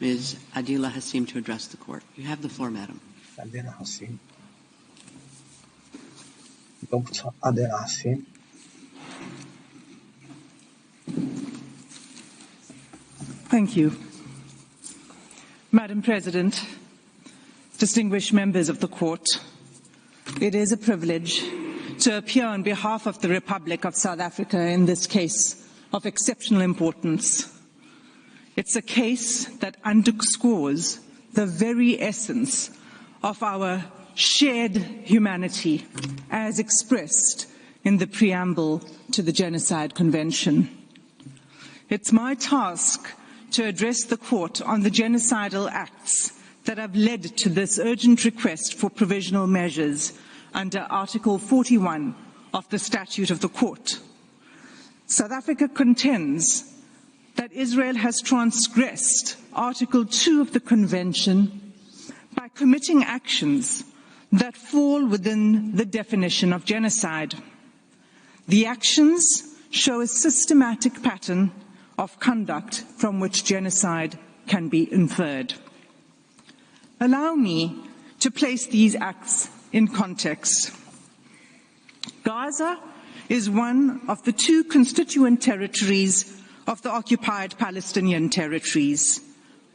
Ms. Adila Hassim to address the court. You have the floor, madam. Adila Hassim. Dr. Adila Hassim. Thank you. Madam President, distinguished members of the court, it is a privilege to appear on behalf of the Republic of South Africa in this case of exceptional importance. It's a case that underscores the very essence of our shared humanity as expressed in the preamble to the Genocide Convention. It's my task to address the court on the genocidal acts that have led to this urgent request for provisional measures under Article 41 of the Statute of the Court. South Africa contends that Israel has transgressed Article 2 of the Convention by committing actions that fall within the definition of genocide. The actions show a systematic pattern of conduct from which genocide can be inferred. Allow me to place these acts in context. Gaza is one of the two constituent territories of the occupied Palestinian territories,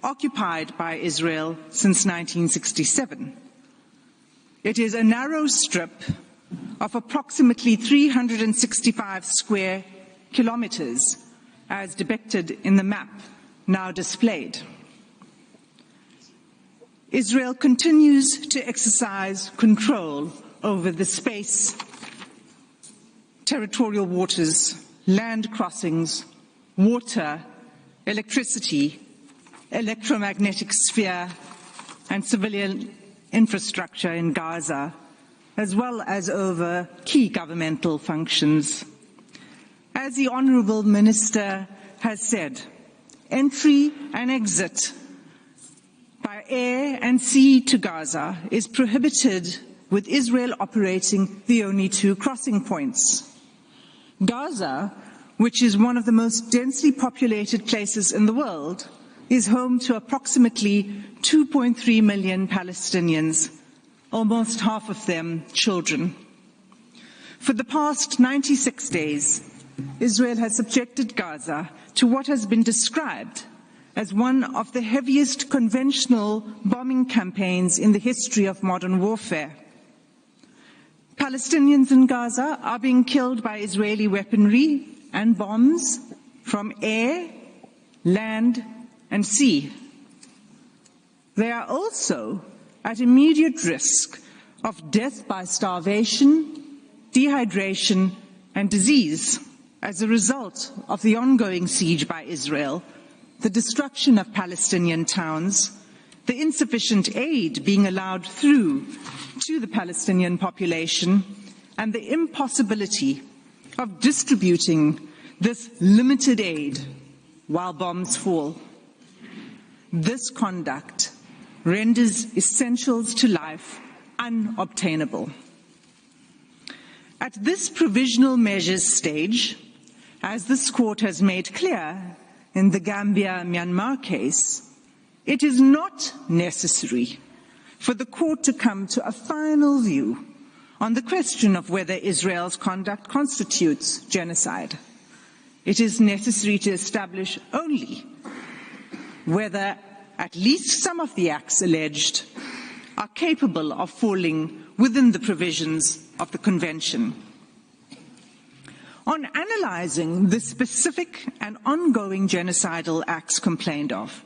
occupied by Israel since 1967. It is a narrow strip of approximately 365 square kilometers, as depicted in the map now displayed. Israel continues to exercise control over the space, territorial waters, land crossings, water, electricity, electromagnetic sphere, and civilian infrastructure in Gaza, as well as over key governmental functions. As the Honourable Minister has said, entry and exit by air and sea to Gaza is prohibited, with Israel operating the only two crossing points. Gaza, which is one of the most densely populated places in the world, is home to approximately 2.3 million Palestinians, almost half of them children. For the past 96 days, Israel has subjected Gaza to what has been described as one of the heaviest conventional bombing campaigns in the history of modern warfare. Palestinians in Gaza are being killed by Israeli weaponry and bombs from air, land, and sea. They are also at immediate risk of death by starvation, dehydration, and disease as a result of the ongoing siege by Israel, the destruction of Palestinian towns, the insufficient aid being allowed through to the Palestinian population, and the impossibility of distributing this limited aid while bombs fall. This conduct renders essentials to life unobtainable. At this provisional measures stage, as this court has made clear in the Gambia-Myanmar case, it is not necessary for the court to come to a final view on the question of whether Israel's conduct constitutes genocide. It is necessary to establish only whether at least some of the acts alleged are capable of falling within the provisions of the Convention. On analysing the specific and ongoing genocidal acts complained of,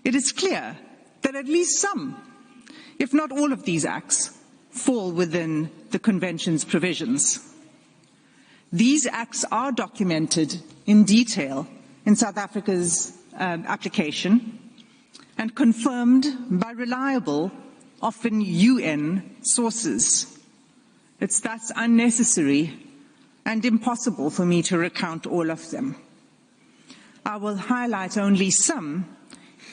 it is clear that at least some, if not all of these acts, fall within the Convention's provisions. These acts are documented in detail in South Africa's application and confirmed by reliable, often UN sources. It's thus unnecessary and impossible for me to recount all of them. I will highlight only some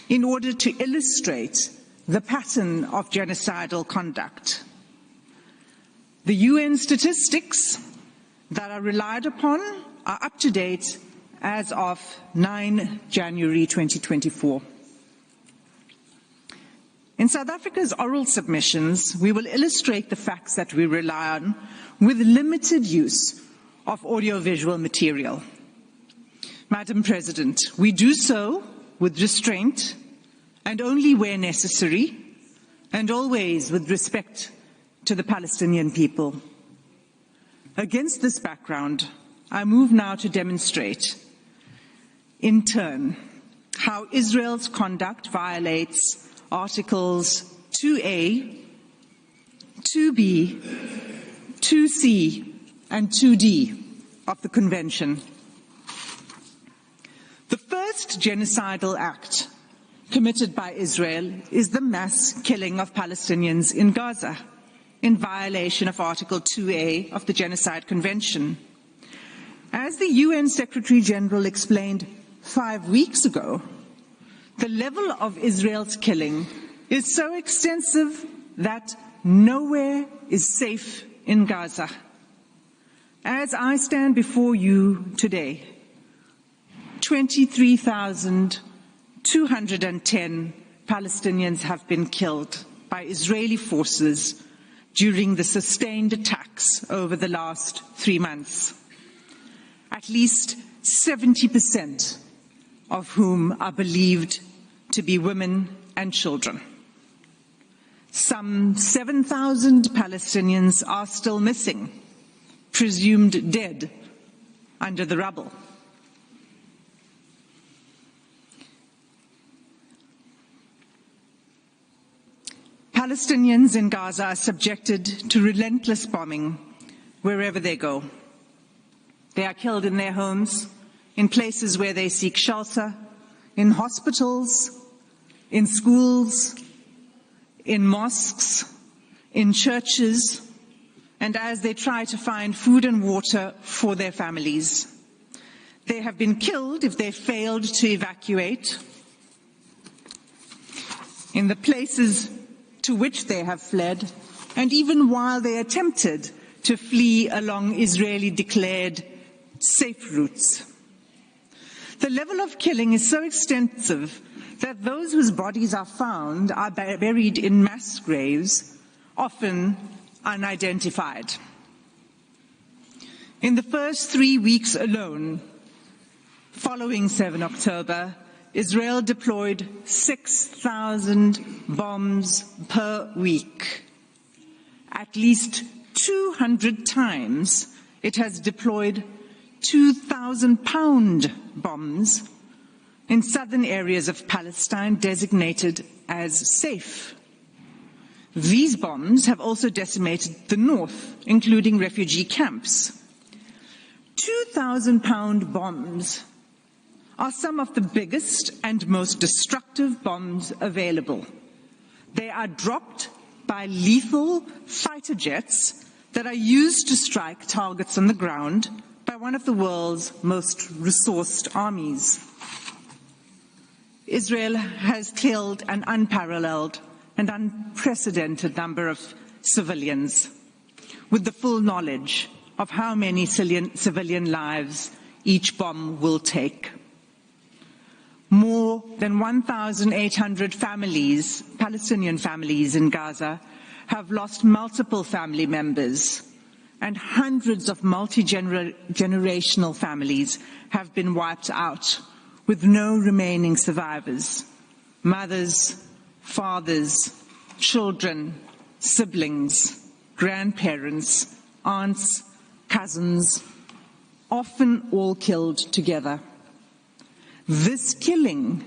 in order to illustrate the pattern of genocidal conduct. The UN statistics that are relied upon are up to date as of 9 January 2024. In South Africa's oral submissions, we will illustrate the facts that we rely on with limited use of audiovisual material. Madam President, we do so with restraint and only where necessary, and always with respect to the Palestinian people. Against this background, I move now to demonstrate, in turn, how Israel's conduct violates Articles 2A, 2B, 2C, and 2D of the Convention. The first genocidal act committed by Israel is the mass killing of Palestinians in Gaza, in violation of Article 2A of the Genocide Convention. As the UN Secretary General explained 5 weeks ago, the level of Israel's killing is so extensive that nowhere is safe in Gaza. As I stand before you today, 23,210 Palestinians have been killed by Israeli forces during the sustained attacks over the last 3 months. At least 70% of whom are believed to be women and children. Some 7,000 Palestinians are still missing, presumed dead under the rubble. Palestinians in Gaza are subjected to relentless bombing wherever they go. They are killed in their homes, in places where they seek shelter, in hospitals, in schools, in mosques, in churches, and as they try to find food and water for their families. They have been killed if they failed to evacuate. In the places to which they have fled, and even while they attempted to flee along Israeli-declared safe routes. The level of killing is so extensive that those whose bodies are found are buried in mass graves, often unidentified. In the first 3 weeks alone, following 7 October, Israel deployed 6,000 bombs per week. At least 200 times it has deployed 2,000-pound bombs in southern areas of Palestine designated as safe. These bombs have also decimated the north, including refugee camps. 2,000-pound bombs are some of the biggest and most destructive bombs available. They are dropped by lethal fighter jets that are used to strike targets on the ground by one of the world's most resourced armies. Israel has killed an unparalleled and unprecedented number of civilians, with the full knowledge of how many civilian lives each bomb will take. More than 1,800 families, Palestinian families in Gaza, have lost multiple family members, and hundreds of multi-generational families have been wiped out, with no remaining survivors. Mothers, fathers, children, siblings, grandparents, aunts, cousins, often all killed together. This killing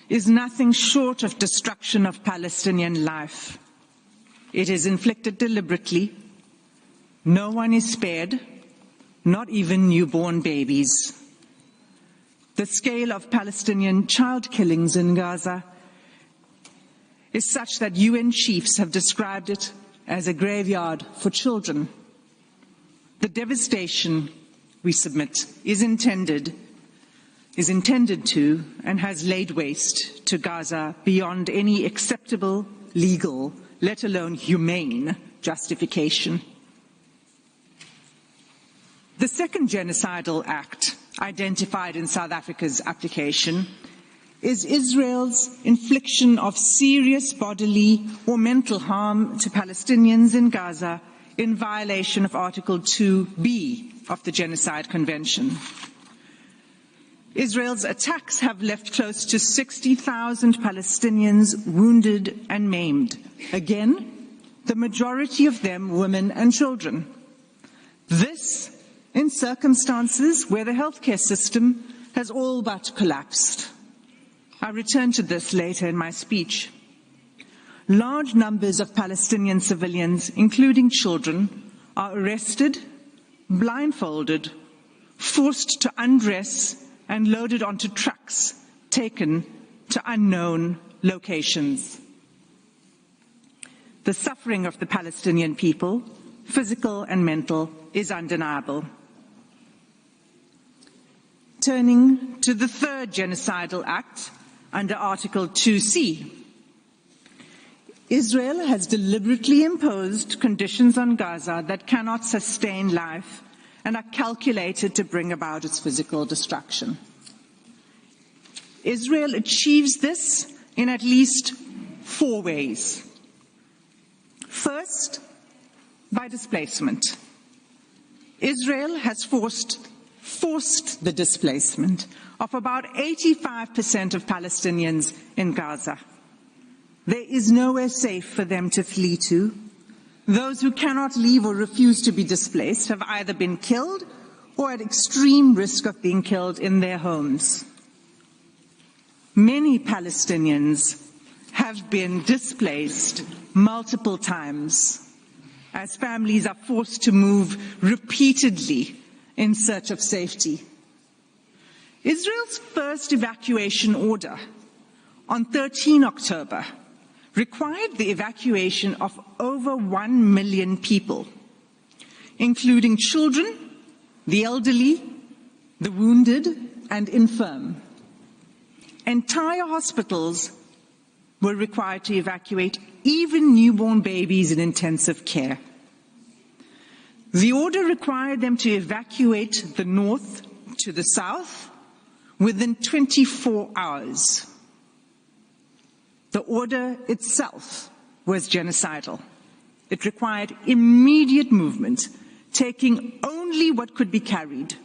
is nothing short of destruction of Palestinian life. It is inflicted deliberately. No one is spared, not even newborn babies. The scale of Palestinian child killings in Gaza is such that UN chiefs have described it as a graveyard for children. The devastation, we submit, is intended to and has laid waste to Gaza beyond any acceptable legal, let alone humane, justification. The second genocidal act identified in South Africa's application is Israel's infliction of serious bodily or mental harm to Palestinians in Gaza in violation of Article 2B of the Genocide Convention. Israel's attacks have left close to 60,000 Palestinians wounded and maimed. Again, the majority of them women and children. This in circumstances where the healthcare system has all but collapsed. I'll return to this later in my speech. Large numbers of Palestinian civilians, including children, are arrested, blindfolded, forced to undress, and loaded onto trucks, taken to unknown locations. The suffering of the Palestinian people, physical and mental, is undeniable. Turning to the third genocidal act under Article 2C. Israel has deliberately imposed conditions on Gaza that cannot sustain life and are calculated to bring about its physical destruction. Israel achieves this in at least 4 ways. First, by displacement. Israel has forced the displacement of about 85% of Palestinians in Gaza. There is nowhere safe for them to flee to. Those who cannot leave or refuse to be displaced have either been killed or at extreme risk of being killed in their homes. Many Palestinians have been displaced multiple times as families are forced to move repeatedly in search of safety. Israel's first evacuation order on 13 October required the evacuation of over 1 million people, including children, the elderly, the wounded, and infirm. Entire hospitals were required to evacuate, even newborn babies in intensive care. The order required them to evacuate the north to the south within 24 hours. The order itself was genocidal. It required immediate movement, taking only what could be carried,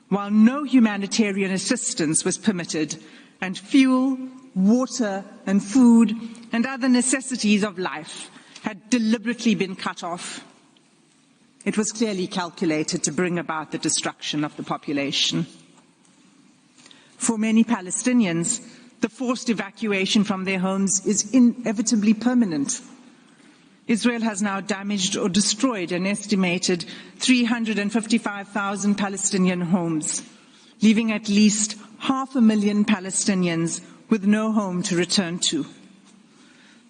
while no humanitarian assistance was permitted, and fuel, water, and food, and other necessities of life had deliberately been cut off. It was clearly calculated to bring about the destruction of the population. For many Palestinians, the forced evacuation from their homes is inevitably permanent. Israel has now damaged or destroyed an estimated 355,000 Palestinian homes, leaving at least 500,000 Palestinians with no home to return to.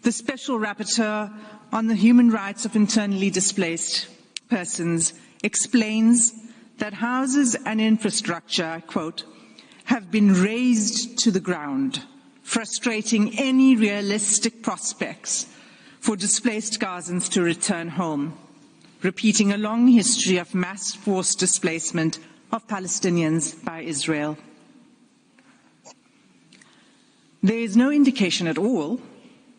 The Special Rapporteur on the Human Rights of Internally Displaced Persons explains that houses and infrastructure, quote, have been razed to the ground, frustrating any realistic prospects for displaced Gazans to return home, repeating a long history of mass forced displacement of Palestinians by Israel. There is no indication at all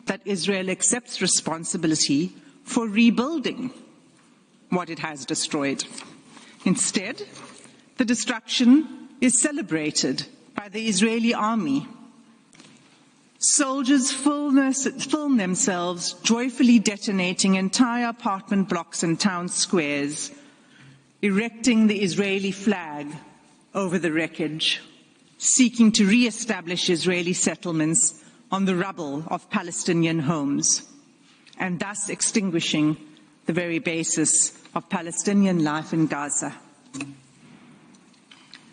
that Israel accepts responsibility for rebuilding what it has destroyed. Instead, the destruction is celebrated by the Israeli army. Soldiers film themselves joyfully detonating entire apartment blocks and town squares, erecting the Israeli flag over the wreckage, seeking to re-establish Israeli settlements on the rubble of Palestinian homes, and thus extinguishing the very basis of Palestinian life in Gaza.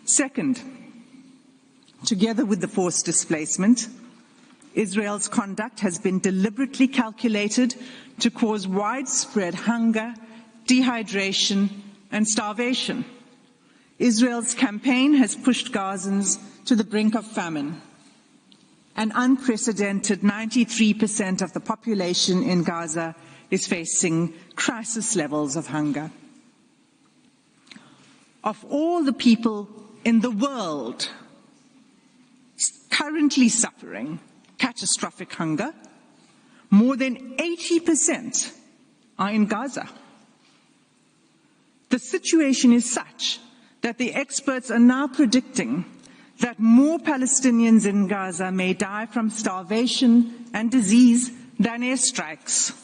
Second, together with the forced displacement, Israel's conduct has been deliberately calculated to cause widespread hunger, dehydration, and starvation. Israel's campaign has pushed Gazans to the brink of famine. An unprecedented 93% of the population in Gaza is facing crisis levels of hunger. Of all the people in the world currently suffering catastrophic hunger. More than 80% are in Gaza. The situation is such that the experts are now predicting that more Palestinians in Gaza may die from starvation and disease than airstrikes.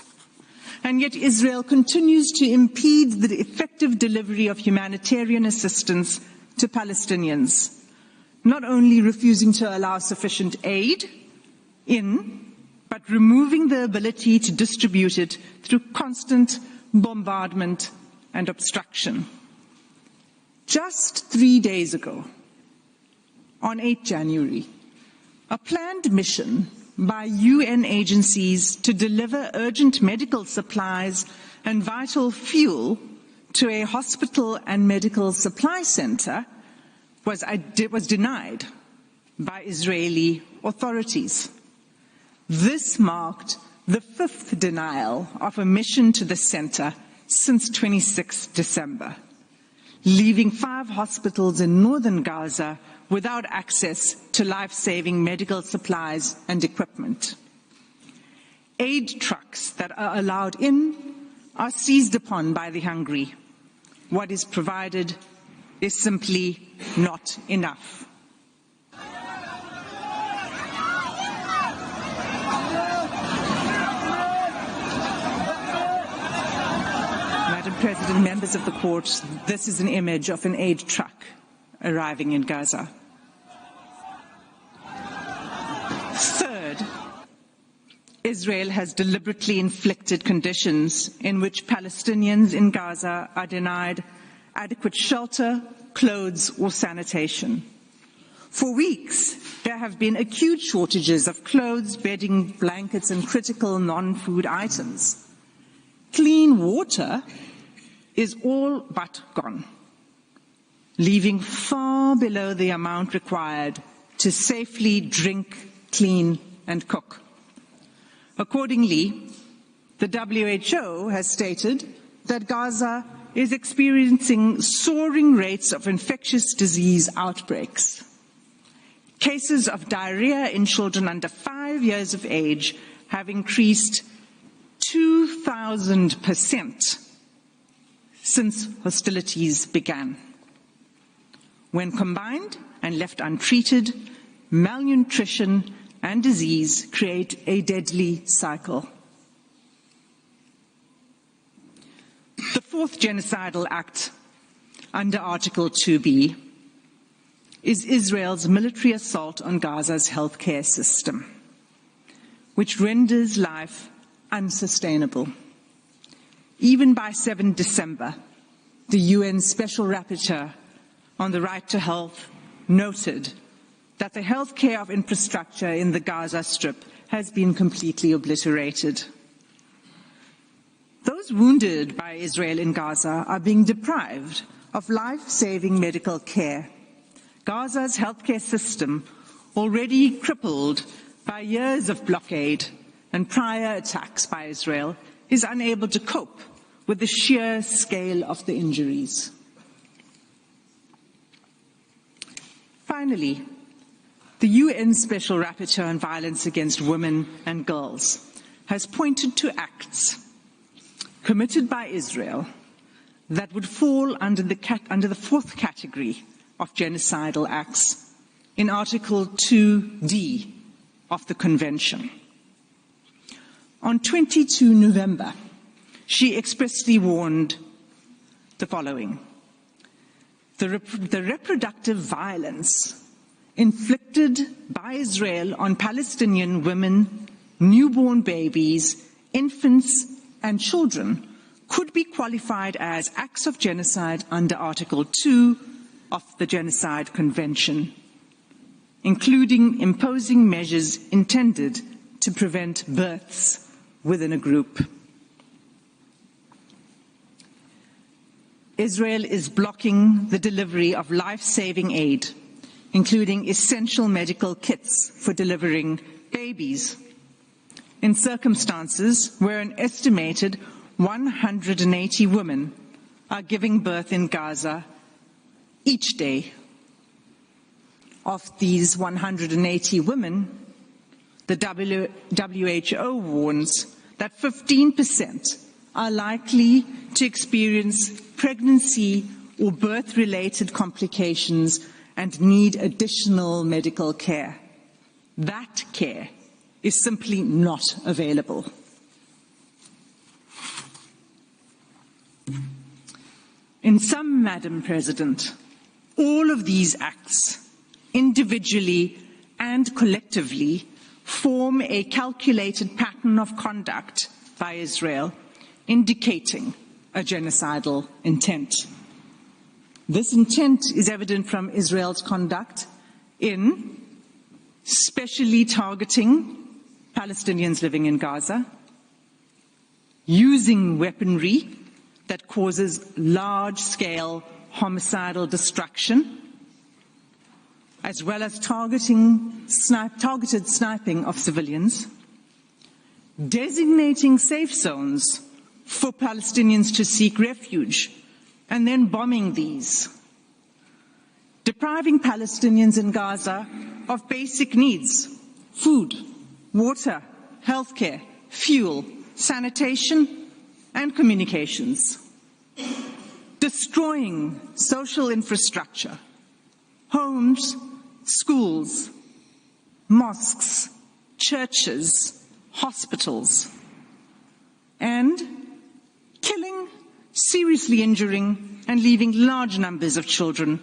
And yet Israel continues to impede the effective delivery of humanitarian assistance to Palestinians, not only refusing to allow sufficient aid in, but removing the ability to distribute it through constant bombardment and obstruction. Just 3 days ago, on 8 January, a planned mission by UN agencies to deliver urgent medical supplies and vital fuel to a hospital and medical supply center was denied by Israeli authorities. This marked the 5th denial of a mission to the center since 26 December, leaving 5 hospitals in northern Gaza without access to life-saving medical supplies and equipment. Aid trucks that are allowed in are seized upon by the hungry. What is provided is simply not enough. Madam President, members of the court, this is an image of an aid truck arriving in Gaza. Third, Israel has deliberately inflicted conditions in which Palestinians in Gaza are denied adequate shelter, clothes, or sanitation. For weeks, there have been acute shortages of clothes, bedding, blankets, and critical non-food items. Clean water is all but gone, leaving far below the amount required to safely drink, clean, and cook. Accordingly, the WHO has stated that Gaza is experiencing soaring rates of infectious disease outbreaks. Cases of diarrhea in children under 5 years of age have increased 2,000% since hostilities began. When combined and left untreated, malnutrition and disease create a deadly cycle. The 4th genocidal act under Article 2B is Israel's military assault on Gaza's healthcare system, which renders life unsustainable. Even by 7 December, the UN Special Rapporteur on the right to health noted that the healthcare of infrastructure in the Gaza Strip has been completely obliterated. Those wounded by Israel in Gaza are being deprived of life-saving medical care. Gaza's healthcare system, already crippled by years of blockade and prior attacks by Israel, is unable to cope with the sheer scale of the injuries. Finally, the UN Special Rapporteur on Violence Against Women and Girls has pointed to acts committed by Israel that would fall under the 4th category of genocidal acts in Article 2D of the Convention. On 22 November, she expressly warned the following: the reproductive violence inflicted by Israel on Palestinian women, newborn babies, infants, and children could be qualified as acts of genocide under Article 2 of the Genocide Convention, including imposing measures intended to prevent births within a group. Israel is blocking the delivery of life-saving aid, including essential medical kits for delivering babies, in circumstances where an estimated 180 women are giving birth in Gaza each day. of these 180 women, the WHO warns that 15% are likely to experience pregnancy or birth-related complications and need additional medical care. That care is simply not available. In sum, Madam President, all of these acts, individually and collectively, form a calculated pattern of conduct by Israel, indicating a genocidal intent. This intent is evident from Israel's conduct in specially targeting Palestinians living in Gaza, using weaponry that causes large-scale homicidal destruction, as well as targeted sniping of civilians, designating safe zones for Palestinians to seek refuge, and then bombing these, depriving Palestinians in Gaza of basic needs: food, water, healthcare, fuel, sanitation, and communications, destroying social infrastructure, homes, schools, mosques, churches, hospitals, and killing, seriously injuring, and leaving large numbers of children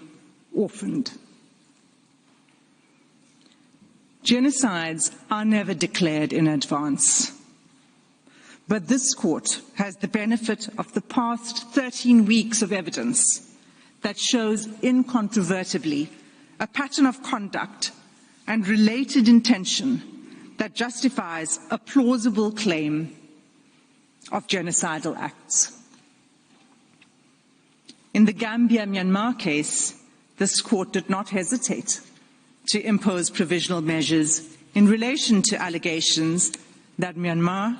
orphaned. Genocides are never declared in advance. But this court has the benefit of the past 13 weeks of evidence that shows incontrovertibly a pattern of conduct and related intention that justifies a plausible claim of genocidal acts. In the Gambia-Myanmar case, this court did not hesitate to impose provisional measures in relation to allegations that Myanmar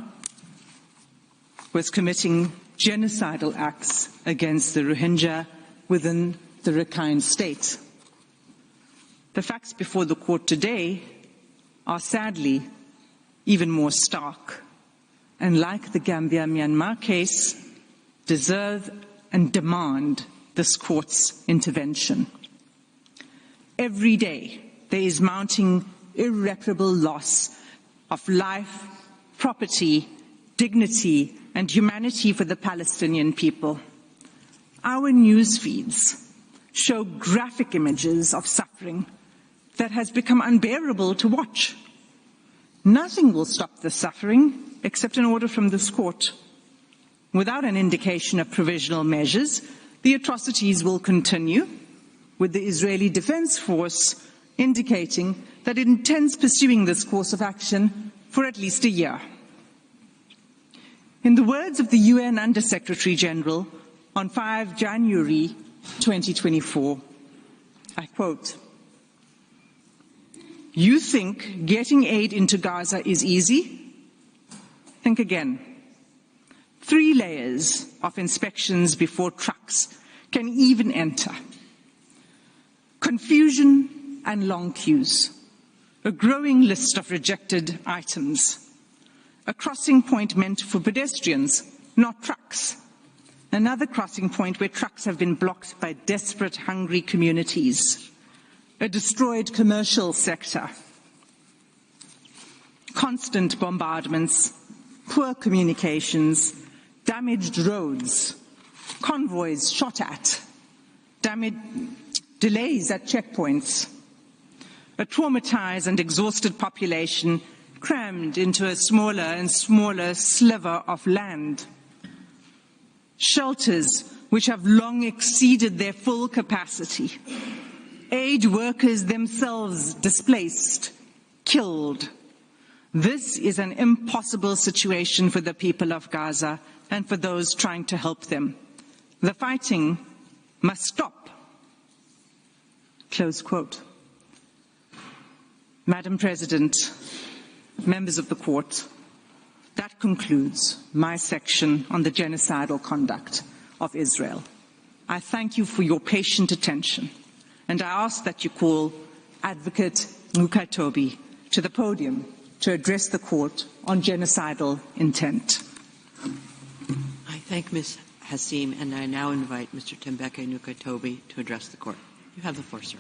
was committing genocidal acts against the Rohingya within the Rakhine state. The facts before the court today are sadly even more stark, and like the Gambia-Myanmar case, deserve and demand this court's intervention. Every day there is mounting irreparable loss of life, property, dignity, and humanity for the Palestinian people. Our news feeds show graphic images of suffering that has become unbearable to watch. Nothing will stop the suffering except an order from this court. Without an indication of provisional measures, the atrocities will continue, with the Israeli Defense Force indicating that it intends pursuing this course of action for at least a year. In the words of the UN Under-Secretary General on 5 January 2024, I quote, "You think getting aid into Gaza is easy? Think again. 3 layers of inspections before trucks can even enter. Confusion and long queues. A growing list of rejected items. A crossing point meant for pedestrians, not trucks. Another crossing point where trucks have been blocked by desperate, hungry communities. A destroyed commercial sector. Constant bombardments, poor communications, damaged roads, convoys shot at, delays at checkpoints. A traumatized and exhausted population crammed into a smaller and smaller sliver of land. Shelters which have long exceeded their full capacity. Aid workers themselves displaced, killed. This is an impossible situation for the people of Gaza and for those trying to help them. The fighting must stop." Close quote. Madam President, members of the court, that concludes my section on the genocidal conduct of Israel. I thank you for your patient attention, and I ask that you call Advocate Ngukatobi to the podium to address the court on genocidal intent. I thank Ms. Hassim, and I now invite Mr. Tembeke Ngukatobi to address the court. You have the floor, sir.